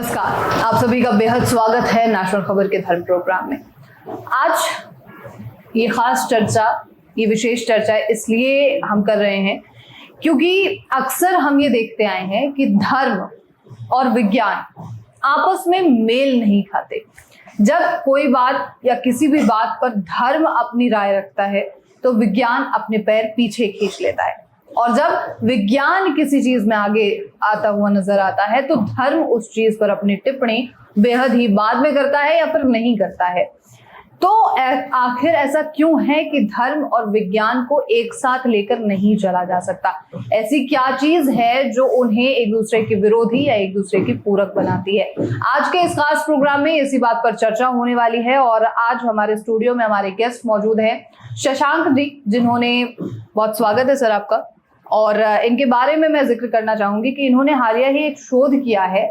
नमस्कार, आप सभी का बेहद स्वागत है नेशनल खबर के धर्म प्रोग्राम में। आज ये खास चर्चा, ये विशेष चर्चा इसलिए हम कर रहे हैं क्योंकि अक्सर हम ये देखते आए हैं कि धर्म और विज्ञान आपस में मेल नहीं खाते। जब कोई बात या किसी भी बात पर धर्म अपनी राय रखता है तो विज्ञान अपने पैर पीछे खींच लेता है, और जब विज्ञान किसी चीज में आगे आता हुआ नजर आता है तो धर्म उस चीज पर अपनी टिप्पणी बेहद ही बाद में करता है या फिर नहीं करता है। तो आखिर ऐसा क्यों है कि धर्म और विज्ञान को एक साथ लेकर नहीं चला जा सकता? ऐसी क्या चीज है जो उन्हें एक दूसरे के विरोधी या एक दूसरे की पूरक बनाती है? आज के इस खास प्रोग्राम में इसी बात पर चर्चा होने वाली है, और आज हमारे स्टूडियो में हमारे गेस्ट मौजूद हैं शशांक जी, जिन्होंने, बहुत स्वागत है सर आपका। और इनके बारे में मैं जिक्र करना चाहूंगी कि इन्होंने हालिया ही एक शोध किया है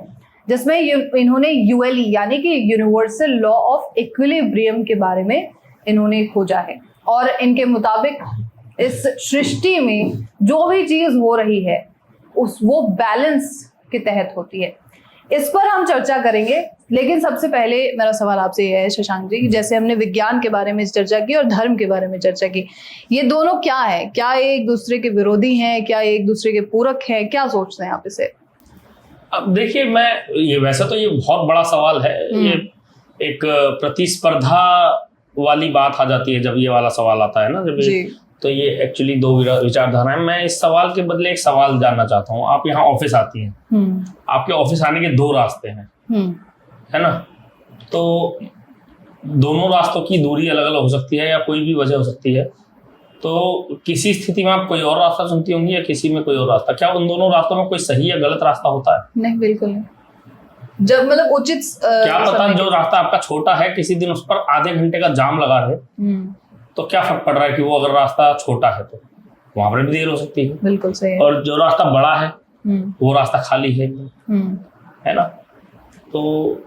जिसमें इन्होंने यूएलई यानी कि यूनिवर्सल लॉ ऑफ इक्विलिब्रियम के बारे में इन्होंने खोजा है, और इनके मुताबिक इस सृष्टि में जो भी चीज हो रही है वो बैलेंस के तहत होती है। इस पर हम चर्चा करेंगे, लेकिन सबसे पहले मेरा सवाल आपसे यह है शशांक जी, जैसे हमने विज्ञान के बारे में चर्चा की और धर्म के बारे में चर्चा की, ये दोनों क्या है? क्या ये एक दूसरे के विरोधी हैं? क्या ये एक दूसरे के पूरक हैं? क्या सोचते हैं आप इसे? अब देखिए, ये वैसे तो ये बहुत बड़ा सवाल है। ये एक प्रतिस्पर्धा वाली बात आ जाती है जब ये वाला सवाल आता है ना, जब तो ये एक्चुअली दो विचारधाराएं। मैं इस सवाल के बदले एक सवाल जानना चाहता हूँ। आप यहाँ ऑफिस आती हैं, आपके ऑफिस आने के दो रास्ते हैं, है ना? तो दोनों रास्तों की दूरी अलग अलग हो सकती है या कोई भी वजह हो सकती है। तो किसी स्थिति में आप कोई और रास्ता चुनती होंगी या किसी में कोई और रास्ता। क्या उन दोनों रास्तों में कोई सही या गलत रास्ता होता है? नहीं, बिल्कुल नहीं। जब मतलब उचित क्या पता जो रास्ता आपका छोटा है किसी दिन उस पर आधे घंटे का जाम लगा रहे, तो क्या फर्क पड़ रहा है कि वो अगर रास्ता छोटा है तो वहां पर भी देर हो सकती है। बिल्कुल सही है। और जो रास्ता बड़ा है वो रास्ता खाली है ना? तो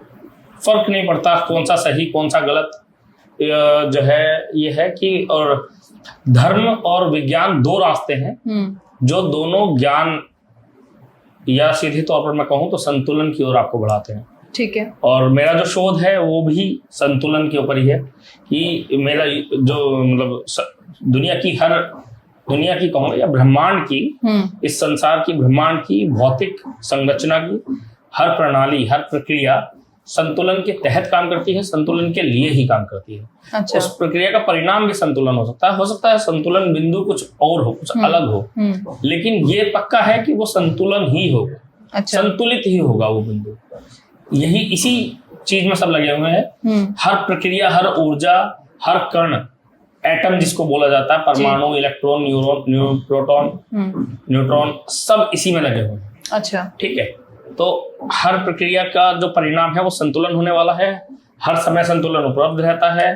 फर्क नहीं पड़ता कौन सा सही कौन सा गलत। जो है ये है कि और धर्म और विज्ञान दो रास्ते हैं जो दोनों ज्ञान या सीधे तौर पर मैं कहूँ तो संतुलन की ओर आपको बढ़ाते हैं। ठीक है। और मेरा जो शोध है वो भी संतुलन के ऊपर ही है कि मेरा जो मतलब दुनिया की कहूँ या ब्रह्मांड की, इस संसार की ब्रह्मांड की भौतिक संरचना की हर प्रणाली, हर प्रक्रिया संतुलन के तहत काम करती है, संतुलन के लिए ही काम करती है। अच्छा। उस प्रक्रिया का परिणाम भी संतुलन हो सकता है संतुलन बिंदु कुछ और हो, कुछ अलग हो, लेकिन ये पक्का है कि वो संतुलन ही होगा। अच्छा। संतुलित ही होगा वो बिंदु। यही इसी चीज में सब लगे हुए हैं। हर प्रक्रिया, हर ऊर्जा, हर कण, एटम जिसको बोला जाता है, परमाणु, इलेक्ट्रॉन, प्रोटॉन, न्यूट्रॉन, सब इसी में लगे हुए हैं। अच्छा, ठीक है। तो हर प्रक्रिया का जो परिणाम है वो संतुलन होने वाला है। हर समय संतुलन उपलब्ध रहता है,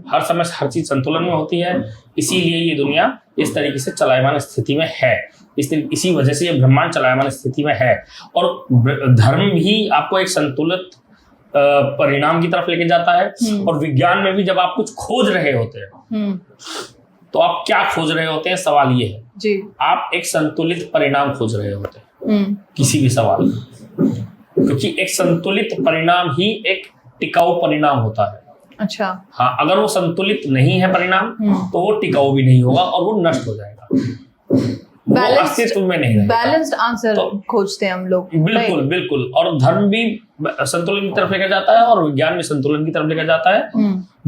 हर समय हर चीज संतुलन में होती है। इसीलिए ये दुनिया इस तरीके से चलायमान स्थिति में है। इसी वजह से ये ब्रह्मांड चलायमान स्थिति में है। और धर्म भी आपको एक संतुलित परिणाम की तरफ लेके जाता है। और विज्ञान में भी जब आप कुछ खोज रहे होते हैं तो आप क्या खोज रहे होते हैं? सवाल ये है जी, आप एक संतुलित परिणाम खोज रहे होते हैं किसी भी सवाल, क्योंकि एक संतुलित परिणाम ही एक टिकाऊ परिणाम होता है। अच्छा। हाँ, अगर वो संतुलित नहीं है परिणाम तो वो टिकाऊ भी नहीं होगा और वो नष्ट हो जाएगा, अस्तित्व में नहीं रहेगा। बैलेंस्ड आंसर तो खोजते हैं हम लोग। बिल्कुल। और धर्म भी संतुलन की तरफ लेकर जाता है और विज्ञान भी संतुलन की तरफ लेकर जाता है।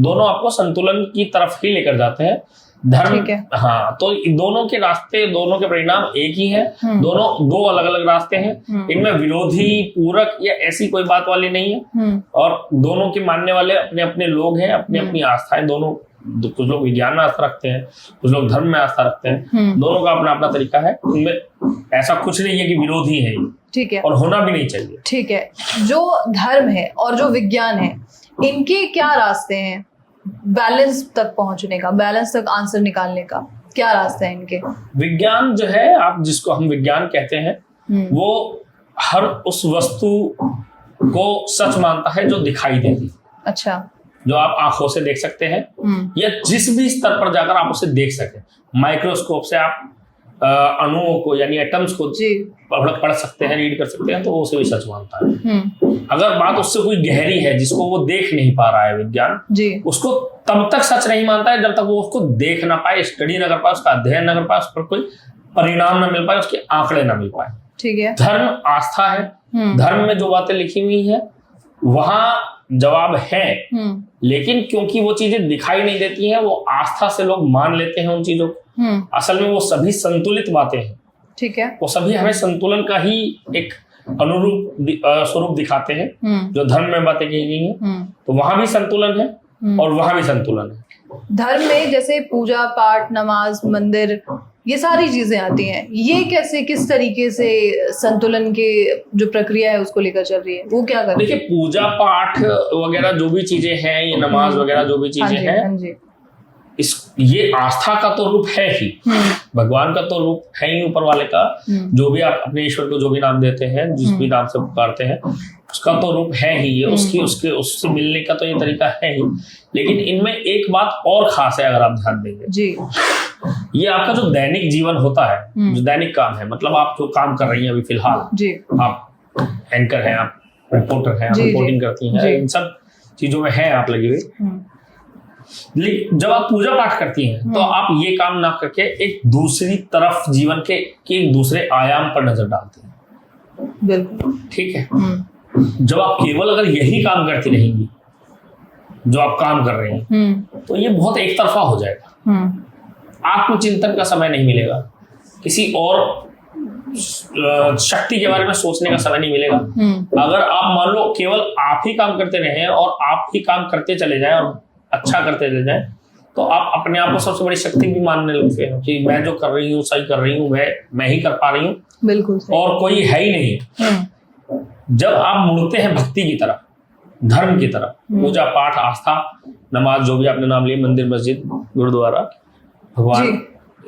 दोनों आपको संतुलन की तरफ ही लेकर जाते हैं। धर्म, हाँ, तो दोनों के रास्ते, दोनों के परिणाम एक ही है। दोनों दो अलग अलग रास्ते हैं। इनमें विरोधी, पूरक या ऐसी कोई बात वाली नहीं है। और दोनों के मानने वाले अपने अपने लोग हैं, अपनी अपनी आस्थाएं। दोनों, कुछ लोग विज्ञान में आस्था रखते हैं, कुछ लोग धर्म में आस्था रखते हैं। दोनों का अपना अपना तरीका है। इनमें ऐसा कुछ नहीं है कि विरोधी है। ठीक है। और होना भी नहीं चाहिए। ठीक है। जो धर्म है और जो विज्ञान है, इनके क्या रास्ते हैं बैलेंस तक पहुंचने का, बैलेंस तक आंसर निकालने का? क्या रास्ते हैं इनके? विज्ञान जो है, आप जिसको हम विज्ञान कहते हैं, वो हर उस वस्तु को सच मानता है जो दिखाई देती। अच्छा। जो आप आंखों से देख सकते हैं या जिस भी स्तर पर जाकर आप उसे देख सके। माइक्रोस्कोप से आप अणुओं को यानी एटम्स को जी पढ़ सकते हैं, रीड कर सकते हैं, तो वो उसे भी सच मानता है। हम्म अगर बात उससे कोई गहरी है जिसको वो देख नहीं पा रहा है विज्ञान, जी उसको तब तक सच नहीं मानता है जब तक वो उसको देख ना पाए, स्टडी ना कर पाए, उसका अध्ययन ना कर पाए, उस पर कोई परिणाम ना मिल पाए, उसके आंकड़े ना मिल पाए। ठीक है। धर्म आस्था है, धर्म में जो बातें लिखी हुई है वहां जवाब है, लेकिन क्योंकि वो चीजें दिखाई नहीं देती हैं, वो आस्था से लोग मान लेते हैं उन चीजों को। असल में वो सभी संतुलित बातें हैं, ठीक है। वो सभी हमें संतुलन का ही एक अनुरूप स्वरूप दिखाते हैं। जो धर्म में बातें कही गई हैं, तो वहां भी संतुलन है और वहां भी संतुलन है। धर्म में जैसे पूजा पाठ, नमाज, मंदिर, ये सारी चीजें आती हैं, ये कैसे, किस तरीके से संतुलन के जो प्रक्रिया है उसको लेकर चल रही है, वो क्या कर रही है? देखिए, पूजा पाठ वगैरह जो भी चीजें हैं, ये नमाज वगैरह जो भी चीजें हैं, ये आस्था का तो रूप है ही, भगवान का तो रूप है ही, ऊपर वाले का। जो भी आप अपने ईश्वर को जो भी नाम देते हैं, जिस भी नाम से पुकारते हैं, उसका तो रूप है ही, ये उससे मिलने का तो ये तरीका है ही। लेकिन इनमें एक बात और खास है, अगर आप ध्यान देंगे जी, ये आपका जो दैनिक जीवन होता है, जो दैनिक काम है, मतलब आप जो काम कर रही हैं अभी फिलहाल जी, आप एंकर हैं, आप रिपोर्टर हैं, आप रिपोर्टिंग करती हैं, इन सब चीजों में हैं आप लगी हुई। लेकिन जब आप पूजा पाठ करती हैं, तो आप ये काम ना करके एक दूसरी तरफ जीवन के एक दूसरे आयाम पर नजर डालते हैं। बिल्कुल ठीक है। जब आप केवल अगर यही काम करती रहेंगी जो आप काम कर रहे हैं, तो ये बहुत एक तरफा हो जाएगा। आत्मचिंतन का समय नहीं मिलेगा, किसी और शक्ति के बारे में सोचने का समय नहीं मिलेगा। अगर आप मान लो केवल आप ही काम करते रहे और आप ही काम करते चले जाएं और अच्छा करते चले जाएं, तो आप अपने आप को सबसे बड़ी शक्ति भी मानने लगते हैं कि मैं जो कर रही हूँ सही कर रही हूँ, मैं ही कर पा रही हूँ, बिल्कुल और कोई है ही नहीं। जब आप मुड़ते हैं भक्ति की तरफ, धर्म की तरफ, पूजा पाठ, आस्था, नमाज, जो भी आपने नाम लिए, मंदिर, मस्जिद, गुरुद्वारा, भगवान,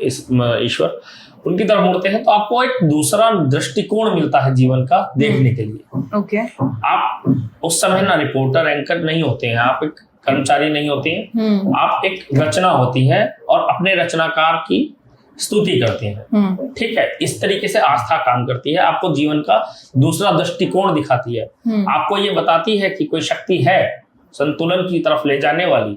ईश्वर, उनकी तरफ मुड़ते हैं, तो आपको एक दूसरा दृष्टिकोण मिलता है जीवन का देखने के लिए। ओके। आप उस समय ना रिपोर्टर, एंकर नहीं होते हैं, आप एक कर्मचारी नहीं होती हैं, आप एक रचना होती है और अपने रचनाकार की स्तुति करते हैं। ठीक है। इस तरीके से आस्था काम करती है, आपको जीवन का दूसरा दृष्टिकोण दिखाती है, आपको ये बताती है कि कोई शक्ति है संतुलन की तरफ ले जाने वाली,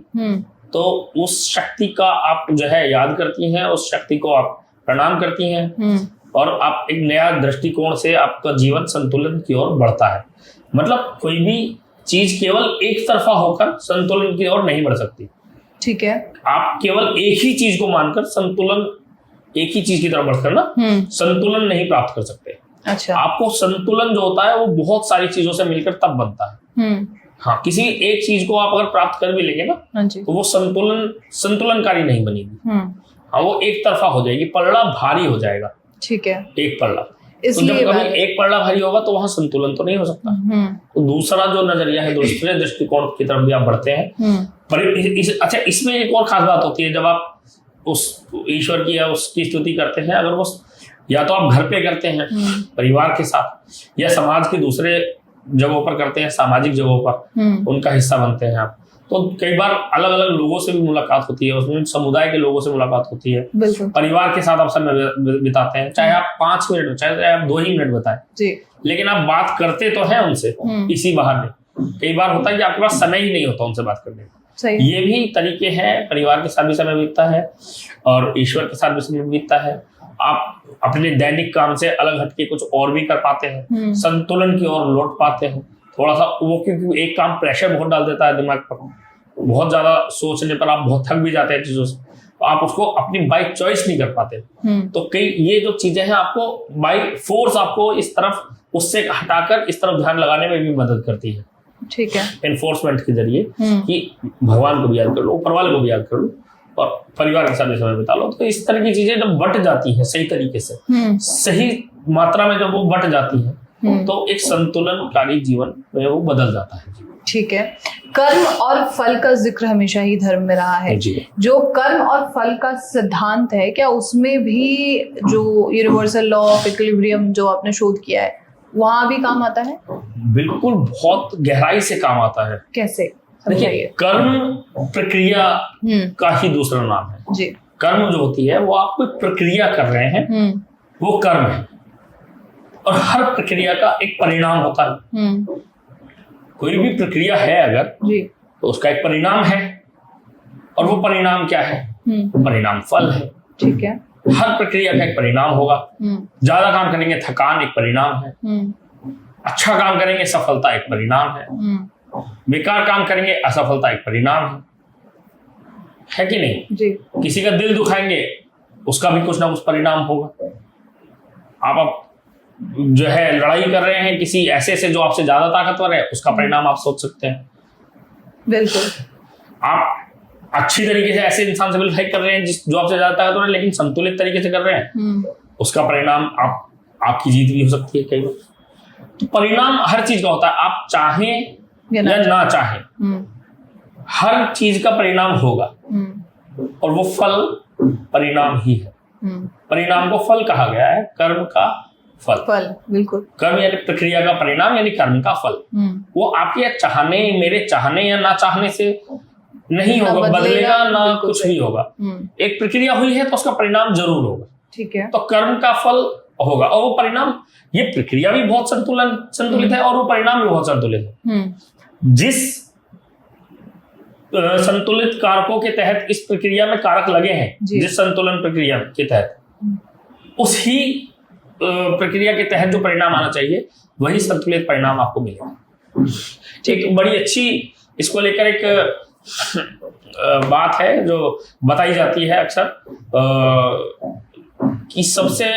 तो उस शक्ति का आप जो है याद करती हैं, उस शक्ति को आप प्रणाम करती हैं, और आप एक नया दृष्टिकोण से आपका जीवन संतुलन की ओर बढ़ता है। मतलब कोई भी चीज केवल एक तरफा होकर संतुलन की ओर नहीं बढ़ सकती। ठीक है। आप केवल एक ही चीज को मानकर संतुलन, एक ही चीज की तरफ बढ़कर ना संतुलन नहीं प्राप्त कर सकते। अच्छा। आपको संतुलन जो होता है वो बहुत सारी चीजों से मिलकर तब बनता है। हाँ, किसी एक चीज को आप अगर प्राप्त कर भी लेंगे ना, तो वो संतुलनकारी नहीं बनेगी। हाँ, वो एक तरफा हो जाएगी, पलड़ा भारी हो जाएगा। ठीक है। एक पलड़ा, तो जब कभी एक पलड़ा भारी होगा तो वहां संतुलन तो नहीं हो सकता। तो दूसरा जो नजरिया है, दूसरे दृष्टिकोण की तरफ भी आप बढ़ते हैं। अच्छा, इसमें एक और खास बात होती है, जब आप उस ईश्वर की या उसकी स्तुति करते हैं, अगर वो या तो आप घर पे करते हैं परिवार के साथ, या समाज के दूसरे जगहों पर करते हैं, सामाजिक जगहों पर उनका हिस्सा बनते हैं आप, तो कई बार अलग अलग लोगों से भी मुलाकात होती है, उसमें समुदाय के लोगों से मुलाकात होती है, परिवार के साथ आप समय बिताते हैं, चाहे आप 5 मिनट, चाहे आप 2 ही मिनट बताएं जी, लेकिन आप बात करते तो हैं उनसे इसी बहाने। कई बार होता है कि आपके पास समय ही नहीं होता उनसे बात करने का। ये भी तरीके हैं, परिवार के साथ भी समय बीतता है और ईश्वर के साथ भी समय बीतता है। आप अपने दैनिक काम से अलग हटके कुछ और भी कर पाते हैं, संतुलन की ओर लौट पाते हैं थोड़ा सा। वो क्योंकि एक काम प्रेशर बहुत डाल देता है दिमाग पर, बहुत ज्यादा सोचने पर आप बहुत थक भी जाते हैं चीजों से, तो आप उसको अपनी बाई चॉइस नहीं कर पाते। तो कई ये जो चीजें हैं आपको बाई फोर्स आपको इस तरफ, उससे हटाकर इस तरफ ध्यान लगाने में भी मदद करती है। ठीक है। एनफोर्समेंट के जरिए कि भगवान को भी याद कर लो, ऊपर वाले को भी याद कर लो और परिवार के साथ भी समय बिता लो। तो इस तरह की चीजें जब बट जाती है सही तरीके से, सही मात्रा में जब वो बट जाती है, तो एक संतुलनकारी जीवन में वो बदल जाता है। ठीक है। कर्म और फल का जिक्र हमेशा ही धर्म में रहा है। जो कर्म और फल का सिद्धांत है, क्या उसमें भी जो यूनिवर्सल लॉ ऑफ इक्विलिब्रियम जो आपने शोध किया है, वहां भी काम आता है? बिल्कुल, बहुत गहराई से काम आता है। कैसे? देखिए, कर्म प्रक्रिया का ही दूसरा नाम है जी। कर्म जो होती है वो आप कोई प्रक्रिया कर रहे हैं, वो कर्म है। और हर प्रक्रिया का एक परिणाम होता है। कोई भी प्रक्रिया है अगर तो उसका एक परिणाम है, और वो परिणाम क्या है? परिणाम फल है। ठीक है। हर प्रक्रिया का एक परिणाम होगा। ज्यादा काम करेंगे थकान एक परिणाम है, अच्छा काम करेंगे सफलता एक परिणाम है, बेकार काम करेंगे असफलता एक परिणाम है कि नहीं जी। किसी का दिल दुखाएंगे उसका भी कुछ ना कुछ परिणाम होगा। आप जो है लड़ाई कर रहे हैं किसी ऐसे से जो आपसे ज्यादा ताकतवर है, उसका परिणाम आप सोच सकते हैं। बिल्कुल। आप अच्छी तरीके से ऐसे इंसान से लड़ाई कर रहे हैं जो आपसे ज्यादा ताकतवर है, लेकिन संतुलित तरीके से कर रहे हैं, उसका परिणाम आपकी जीत भी हो सकती है कई बार। तो परिणाम हर चीज का होता है, आप चाहें या ना चाहें, हर चीज का परिणाम होगा, और वो फल परिणाम ही है। परिणाम को फल कहा गया है, कर्म का फल। बिल्कुल। कर्म यानी प्रक्रिया का परिणाम, यानी कर्म का फल। वो आपके चाहने, मेरे चाहने या ना चाहने से नहीं होगा, बदलेगा ना कुछ भी होगा। एक प्रक्रिया हुई है तो उसका परिणाम जरूर होगा। ठीक है। तो कर्म का फल होगा, और वो परिणाम, ये प्रक्रिया भी बहुत संतुलित है, और वो परिणाम भी बहुत संतुलित है। जिस संतुलित कारकों के तहत इस प्रक्रिया में कारक लगे हैं, जिस संतुलन प्रक्रिया के तहत, उसी प्रक्रिया के तहत जो परिणाम आना चाहिए वही संतुलित परिणाम आपको मिलेगा। एक बड़ी अच्छी इसको लेकर एक बात है जो बताई जाती है अक्सर, कि सबसे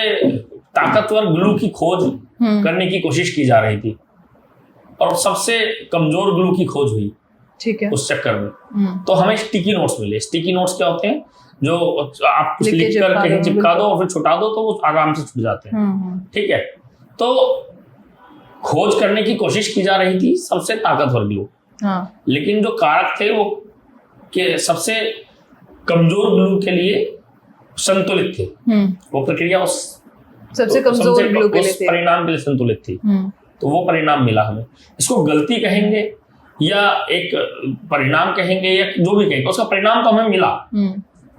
ताकतवर ग्लू की खोज करने की कोशिश की जा रही थी, और सबसे कमजोर ग्लू की खोज हुई। ठीक है। उस चक्कर में तो हमें स्टिकी नोट्स मिले। स्टिकी नोट्स क्या होते हैं? जो आप कुछ लिख कर कहीं चिपका दो और फिर छुटा दो तो वो आराम से छूट जाते हैं। ठीक है। तो खोज करने की कोशिश की जा रही थी सबसे ताकतवर ग्लू, लेकिन जो कारक थे वो के सबसे कमजोर ग्लू के लिए संतुलित थे। वो प्रक्रिया उस सबसे कमजोर ग्लू के लिए परिणाम के लिए संतुलित थी। तो वो परिणाम मिला हमें। इसको गलती कहेंगे या एक परिणाम कहेंगे या जो भी कहेंगे, उसका परिणाम तो हमें मिला।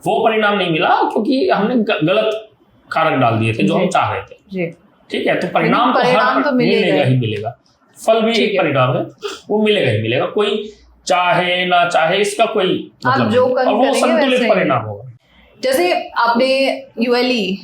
वो परिणाम नहीं मिला क्योंकि हमने गलत कारक डाल दिए थे जो हम चाह रहे थे। ठीक है। तो परिणाम तो मिलेगा ही मिलेगा। फल भी एक परिणाम है, वो मिलेगा ही मिलेगा, कोई चाहे ना चाहे इसका कोई मतलब नहीं, और वो संतुलित परिणाम होगा। जैसे आपने यूएलई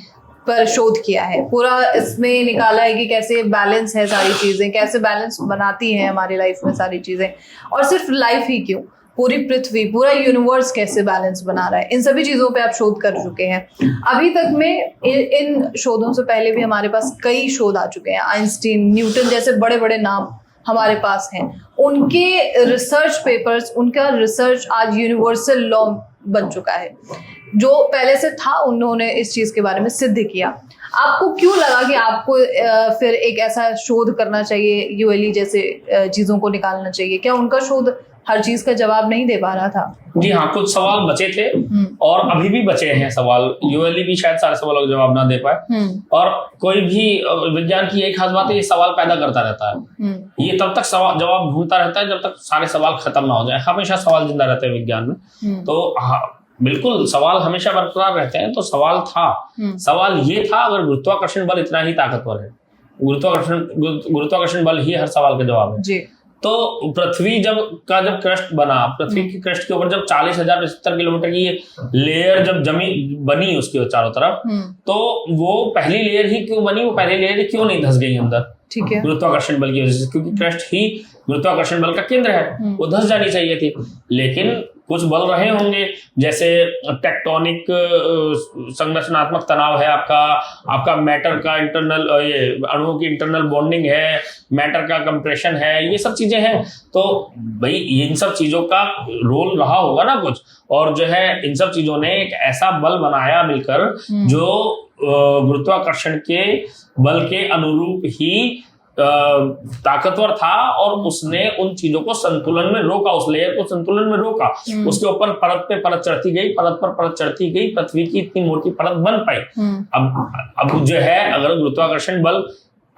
पर शोध किया है, पूरा इसमें निकाला है कि कैसे बैलेंस है सारी चीजें, कैसे बैलेंस बनाती हैं हमारी लाइफ में सारी चीजें, और सिर्फ लाइफ ही क्यों, पूरी पृथ्वी, पूरा यूनिवर्स कैसे बैलेंस बना रहा है, इन सभी चीजों पे आप शोध कर चुके हैं। अभी तक में इन शोधों से पहले भी हमारे पास कई शोध आ चुके हैं। आइंस्टीन, न्यूटन जैसे बड़े बड़े नाम हमारे पास हैं, उनके रिसर्च पेपर्स, उनका रिसर्च आज यूनिवर्सल लॉ बन चुका है। जो पहले से था उन्होंने इस चीज के बारे में सिद्ध किया। आपको क्यों लगा कि आपको फिर एक ऐसा शोध करना चाहिए, यूएलई जैसे चीजों को निकालना चाहिए? क्या उनका शोध हर चीज का जवाब नहीं दे पा रहा था? जी हाँ, कुछ सवाल बचे थे और अभी भी बचे हैं सवाल। यूएलई भी शायद सारे सवालों का जवाब ना दे पाए। और कोई भी विज्ञान की यही खास बात है, ये सवाल पैदा करता रहता है। ये तब तक सवाल जवाब ढूंढता रहता है जब तक सारे सवाल खत्म ना हो जाए। हमेशा सवाल जिंदा रहते हैं विज्ञान में। तो बिल्कुल सवाल हमेशा बरकरार रहते हैं। तो सवाल था, सवाल ये था, अगर गुरुत्वाकर्षण बल इतना ही ताकतवर है, गुरुत्वाकर्षण बल ही हर सवाल का जवाब है जी। तो पृथ्वी जब क्रस्ट बना, पृथ्वी की क्रस्ट के ऊपर जब 40,075 किलोमीटर की लेयर जब बनी उसके चारों तरफ, तो वो पहली लेयर ही क्यों बनी, वो पहली लेयर ही क्यों नहीं धंस गई अंदर? ठीक है। गुरुत्वाकर्षण बल की वजह से, क्योंकि क्रस्ट ही गुरुत्वाकर्षण बल का केंद्र है, वो धंस जानी चाहिए थी। लेकिन कुछ बल रहे होंगे, जैसे टेक्टोनिक संरचनात्मक तनाव है, आपका मैटर का इंटरनल, ये अणुओं की इंटरनल बॉन्डिंग है, मैटर का कंप्रेशन है, ये सब चीजें हैं। तो भाई इन सब चीजों का रोल रहा होगा ना कुछ, और जो है इन सब चीजों ने एक ऐसा बल बनाया मिलकर जो गुरुत्वाकर्षण के बल के अनुरूप ही ताकतवर था, और उसने उन चीजों को संतुलन में रोका, उस लेयर को संतुलन में रोका। उसके ऊपर परत पे परत चढ़ती गई, परत पर परत चढ़ती गई, पृथ्वी की इतनी मोटी परत बन पाई। अब जो है, अगर गुरुत्वाकर्षण बल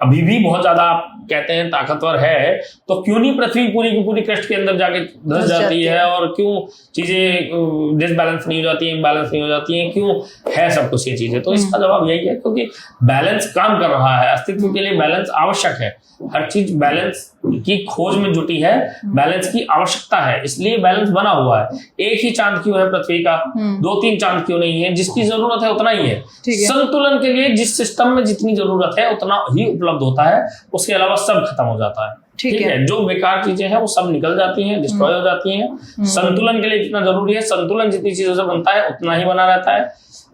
अभी भी बहुत ज्यादा आप कहते हैं ताकतवर है, तो क्यों नहीं पृथ्वी पूरी की पूरी क्रस्ट के अंदर जाके धंस जाती है, और क्यों चीजें डिसबैलेंस नहीं हो जाती हैं, बैलेंस नहीं हो जाती हैं, क्यों है सब कुछ ये चीजें? तो इसका जवाब यही है, क्योंकि बैलेंस काम कर रहा है। अस्तित्व के लिए बैलेंस आवश्यक है, हर चीज बैलेंस की खोज में जुटी है, बैलेंस की आवश्यकता है, इसलिए बैलेंस बना हुआ है। एक ही चांद क्यों है पृथ्वी का, 2-3 चांद क्यों नहीं है? जिसकी जरूरत है उतना ही है। संतुलन के लिए जिस सिस्टम में जितनी जरूरत है उतना ही उपलब्ध होता है, उसके अलावा सब खत्म हो जाता है। ठीक है, जो बेकार चीजें हैं वो सब निकल जाती हैं, डिस्ट्रॉय हो जाती हैं। संतुलन के लिए जितना जरूरी है, संतुलन जितनी चीजों से बनता है उतना ही बना रहता है।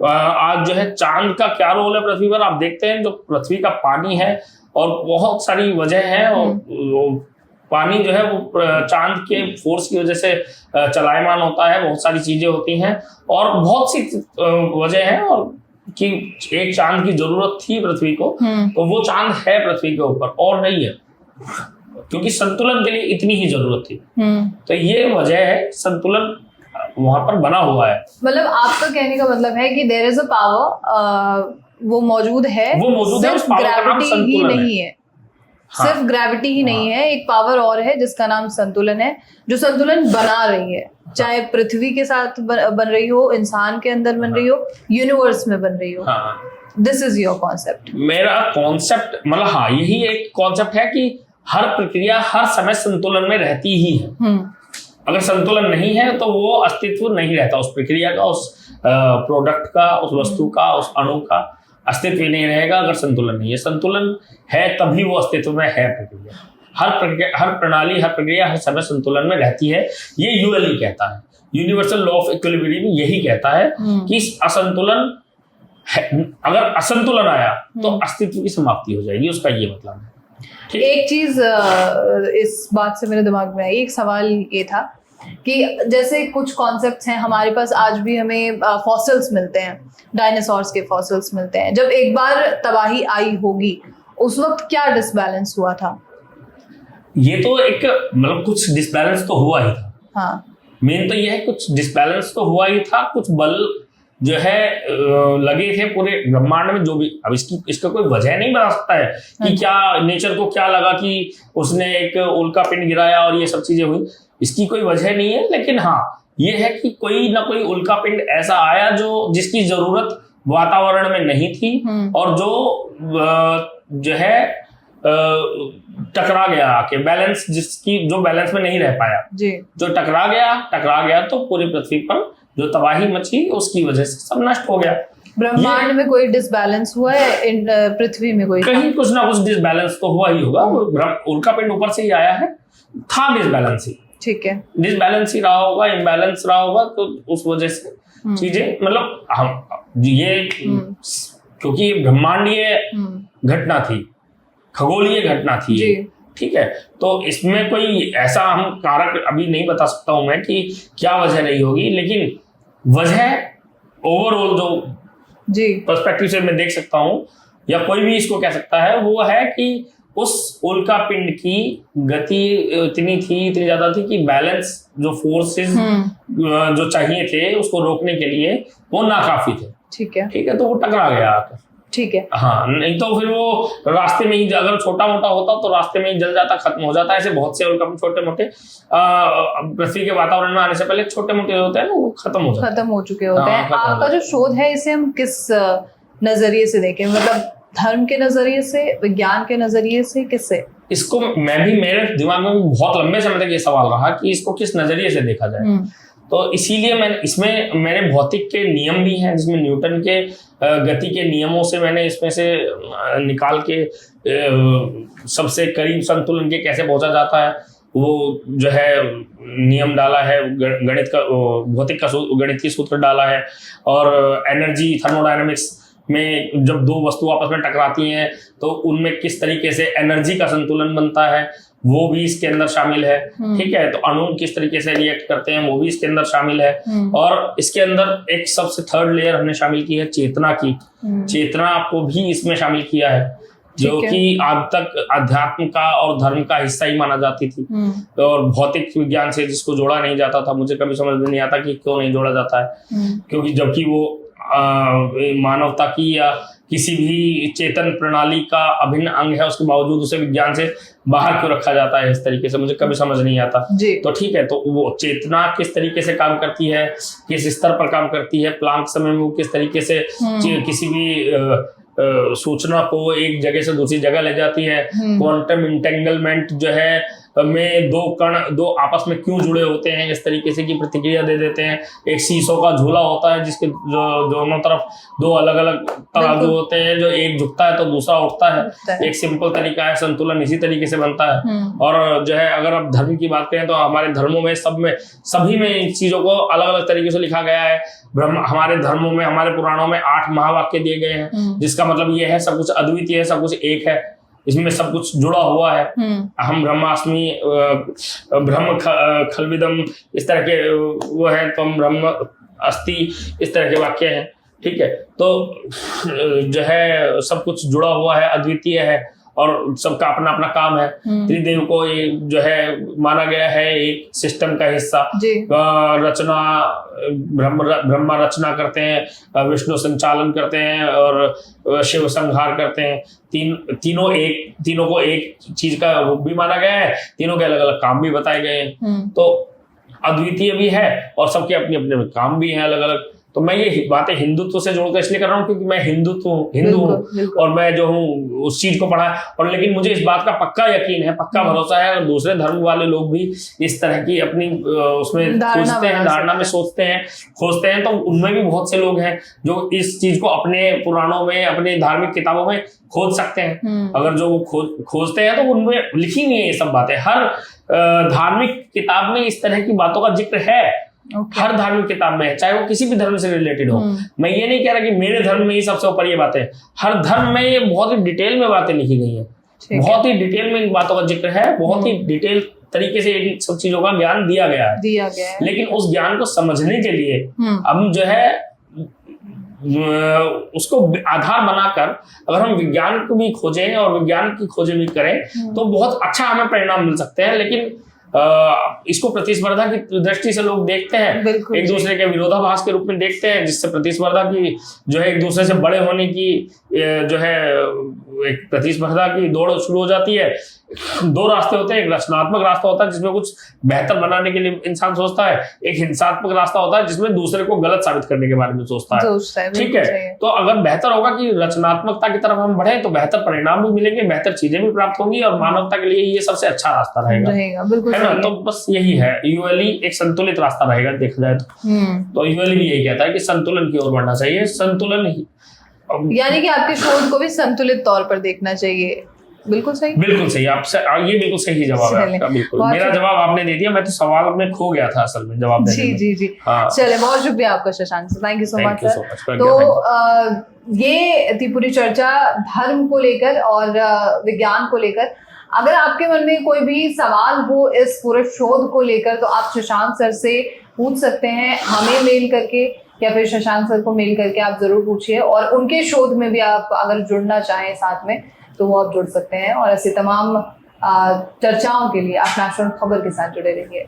आज जो है चांद का क्या रोल है पृथ्वी पर, आप देखते हैं जो पृथ्वी का पानी है, और बहुत सारी वजह है, और पानी जो है वो चांद के फोर्स की वजह से चलायमान होता है, बहुत सारी चीजें होती हैं, और बहुत सी वजह है, और कि एक चांद की जरूरत थी पृथ्वी को, तो वो चांद है पृथ्वी के ऊपर, और नहीं है, क्योंकि संतुलन के लिए इतनी ही जरूरत थी। तो ये वजह है, संतुलन वहां पर बना हुआ है। मतलब आपका कहने का मतलब है कि देयर इज अ पावर, वो मौजूद है, सिर्फ ग्रेविटी ही नहीं है। हाँ, सिर्फ ग्रेविटी ही नहीं है, एक पावर और है जिसका नाम संतुलन है, जो संतुलन बना रही है, चाहे पृथ्वी के साथ बन रही हो, इंसान के अंदर बन रही हो, यूनिवर्स में बन रही हो। This is your concept. मेरा कॉन्सेप्ट मतलब हाँ, यही एक कॉन्सेप्ट है कि हर प्रक्रिया हर समय संतुलन में रहती ही है। अगर संतुलन नहीं है तो वो अस्तित्व नहीं रहता, उस प्रक्रिया का, उस प्रोडक्ट का, उस वस्तु का, उस अणु का अस्तित्व नहीं रहेगा अगर संतुलन नहीं है। संतुलन है तभी वो अस्तित्व में है प्रक्रिया। हर प्रणाली, हर प्रक्रिया हर समय संतुलन में रहती है। ये यूएलई कहता है, यूनिवर्सल लॉ ऑफ इक्विलिब्रियम यही कहता है कि असंतुलन है, अगर असंतुलन आया तो अस्तित्व की समाप्ति हो जाएगी, उसका ये मतलब है। एक चीज इस बात से मेरे दिमाग में आई, एक सवाल ये था कि जैसे कुछ कॉन्सेप्ट्स हैं हमारे पास आज भी, हमें फॉसिल्स मिलते हैं, डायनासोर्स के फॉसिल्स मिलते हैं। जब एक बार तबाही आई होगी, उस वक्त क्या डिसबैलेंस हुआ था? ये तो एक मतलब कुछ डिसबैलेंस तो हुआ ही था। हाँ, मेन तो ये है कुछ डिसबैलेंस तो हुआ ही था, कुछ बल जो है लगे थे पूरे ब्रह्मांड में, जो भी, अब इसका कोई वजह नहीं बता सकता है कि क्या नेचर को क्या लगा कि उसने एक उल्का पिंड गिराया और ये सब चीजें हुई, इसकी कोई वजह नहीं है। लेकिन हाँ, ये है कि कोई ना कोई उल्का पिंड ऐसा आया जिसकी जरूरत वातावरण में नहीं थी, और जो है टकरा गया आके, बैलेंस जो बैलेंस में नहीं रह पाया जी, जो टकरा गया तो पूरी पृथ्वी पर जो तबाही मची उसकी वजह से सब नष्ट हो गया। ब्रह्मांड में कोई डिसबैलेंस हुआ है, पृथ्वी में कोई कहीं कुछ ना कुछ डिसबैलेंस तो हुआ ही होगा। उल्का पिंड ऊपर से ही आया है, था डिसबैलेंस ही, ठीक है, डिसबैलेंस ही रहा होगा, इम्बैलेंस रहा होगा, तो उस वजह से चीजें मतलब हम ये क्योंकि ब्रह्मांडीय घटना थी, खगोलीय घटना थी, ठीक है, तो इसमें कोई ऐसा हम कारक अभी नहीं बता सकता हूं मैं कि क्या वजह रही होगी, लेकिन वजह ओवरऑल जो पर्सपेक्टिव से मैं देख सकता हूं, या कोई भी इसको कह सकता है, वो है कि उस उल्का पिंड की गति इतनी ज्यादा थी कि बैलेंस जो फोर्सेस जो चाहिए थे उसको रोकने के लिए वो नाकाफी थे। ठीक है, तो वो टकरा गया आकर। ठीक है, हाँ, नहीं तो फिर वो रास्ते में ही, अगर छोटा मोटा होता तो रास्ते में ही जल जाता, खत्म हो जाता। ऐसे बहुत से उल्का छोटे मोटे पृथ्वी के वातावरण में आने से पहले छोटे मोटे होते हैं ना, वो खत्म हो चुके होते हैं। आपका जो शोध है, इसे हम किस नजरिए से देखें, मतलब धर्म के नजरिए से, विज्ञान के नजरिए से, किससे? इसको मेरे दिमाग में बहुत लंबे समय तक ये सवाल रहा कि इसको किस नजरिए से देखा जाए। तो इसीलिए इसमें मेरे भौतिक के नियम भी हैं, जिसमें न्यूटन के गति के नियमों से मैंने इसमें से निकाल के सबसे करीब संतुलन के कैसे पहुंचा जाता है वो जो है नियम डाला है, गणित का, भौतिक का गणित की सूत्र डाला है। और एनर्जी थर्मोडायनेमिक्स में जब दो वस्तु आपस में टकराती हैं तो उनमें किस तरीके से एनर्जी का संतुलन बनता है वो भी इसके अंदर शामिल है। ठीक है, तो अणु किस तरीके से रिएक्ट करते हैं वो भी इसके अंदर शामिल है। और इसके अंदर एक सबसे थर्ड लेयर हमने शामिल की है चेतना की। चेतना को भी इसमें शामिल किया है, जो कि आज तक अध्यात्म का और धर्म का हिस्सा ही माना जाती थी। और भौतिक विज्ञान से जिसको जोड़ा नहीं जाता था, मुझे कभी समझ में नहीं आता कि क्यों नहीं जोड़ा जाता है, क्योंकि जबकि वो मानवता की या किसी भी चेतन प्रणाली का अभिन्न अंग है, उसके बावजूद उसे विज्ञान से बाहर क्यों रखा जाता है इस तरीके से, मुझे कभी समझ नहीं आता। तो ठीक है, तो वो चेतना किस तरीके से काम करती है, किस स्तर पर काम करती है, प्लांक समय में वो किस तरीके से किसी भी सूचना को एक जगह से दूसरी जगह ले जाती है, क्वांटम इंटेंगलमेंट जो है में दो कण दो आपस में क्यों जुड़े होते हैं, इस तरीके से की प्रतिक्रिया दे देते हैं। एक शीशों का झूला होता है जिसके दोनों तरफ दो अलग अलग तराजू होते हैं, जो एक झुकता है तो दूसरा उठता है। एक सिंपल तरीका है, संतुलन इसी तरीके से बनता है। और जो है अगर आप धर्म की बात करें तो हमारे धर्मों में सभी में इन चीजों को अलग अलग तरीके से लिखा गया है। हमारे धर्मों में, हमारे पुराणों में 8 महावाक्य दिए गए हैं, जिसका मतलब ये है सब कुछ अद्वितीय है, सब कुछ एक है, इसमें सब कुछ जुड़ा हुआ है। हम ब्रह्मास्मि, ब्रह्म खलविदम, इस तरह के वो है, तो हम ब्रह्म अस्ति, इस तरह के वाक्य हैं। ठीक है, तो जो है सब कुछ जुड़ा हुआ है, अद्वितीय है और सबका अपना अपना काम है। त्रिदेव को जो है माना गया है एक सिस्टम का हिस्सा। रचना ब्रह्मा रचना करते हैं, विष्णु संचालन करते हैं और शिव संहार करते हैं। तीनों को एक चीज का रूप भी माना गया है, तीनों के अलग अलग काम भी बताए गए हैं। तो अद्वितीय भी है और सबके अपने अपने काम भी हैं अलग अलग। तो मैं ये बातें हिंदुत्व से जोड़कर इसलिए कर रहा हूँ क्योंकि मैं हिंदू हूँ और मैं जो हूँ उस चीज को पढ़ा है। और लेकिन मुझे इस बात का पक्का यकीन है, पक्का भरोसा है, और दूसरे धर्म वाले लोग भी इस तरह की अपनी उसमें खोजते हैं, धारणा में सोचते हैं, खोजते हैं, तो उनमें भी बहुत से लोग हैं जो इस चीज को अपने पुराणों में, अपने धार्मिक किताबों में खोज सकते हैं। अगर जो खोजते हैं तो उनमें लिखी हुई है ये सब बातें। हर धार्मिक किताब में इस तरह की बातों का जिक्र है। हर धार्मिक किताब में है, चाहे वो किसी भी धर्म से रिलेटेड हो। मैं ये नहीं कह रहा कि मेरे धर्म में ही सबसे ऊपर ये बातें, हर धर्म में ये बहुत ही डिटेल में बातें लिखी गई हैं, बहुत ही डिटेल में इन बातों का जिक्र है, बहुत ही डिटेल तरीके से इन सब चीजों का ज्ञान दिया गया है। लेकिन उस ज्ञान को समझने के लिए हम जो है उसको आधार बनाकर अगर हम विज्ञान को भी खोजें और विज्ञान की खोजें भी करें तो बहुत अच्छा हमें परिणाम मिल सकते हैं। लेकिन इसको प्रतिस्पर्धा की दृष्टि से लोग देखते हैं, एक दूसरे के विरोधाभास के रूप में देखते हैं, जिससे प्रतिस्पर्धा की जो है एक दूसरे से बड़े होने की जो है एक प्रतिस्पर्धा की दौड़ शुरू हो जाती है। 2 रास्ते होते हैं, एक रचनात्मक रास्ता होता है जिसमें कुछ बेहतर बनाने के लिए इंसान सोचता है, एक हिंसात्मक रास्ता होता है जिसमें दूसरे को गलत साबित करने के बारे में सोचता है। ठीक है, तो अगर बेहतर होगा कि रचनात्मकता की तरफ हम बढ़े तो बेहतर परिणाम भी मिलेंगे, बेहतर चीजें भी प्राप्त होंगी और मानवता के लिए ये सबसे अच्छा रास्ता रहेगा, है ना। तो बस यही है, यूएलई एक संतुलित रास्ता रहेगा देखा जाए तो यूएलई भी यही कहता है कि संतुलन की ओर बढ़ना चाहिए। संतुलन ही यानी कि आपके शोध को भी संतुलित तौर पर देखना चाहिए। बिल्कुल सही, बिल्कुल सही। ये बिल्कुल सही जवाब है आपका। बिल्कुल मेरा जवाब आपने दे दिया, मैं तो सवाल में खो गया था असल में जवाब देने में। जी। चले, बहुत शुक्रिया आपका Shashank sir, thank you so much sir. तो ये थी पूरी चर्चा धर्म को लेकर और विज्ञान को लेकर। अगर आपके मन में कोई भी सवाल हो इस पूरे शोध को लेकर तो आप शशांक सर से पूछ सकते हैं, हमें मेल करके या फिर शशांक सर को मेल करके आप जरूर पूछिए। और उनके शोध में भी आप अगर जुड़ना चाहें साथ में तो वो आप जुड़ सकते हैं। और ऐसे तमाम चर्चाओं के लिए आप नेशनल खबर के साथ जुड़े रहिए।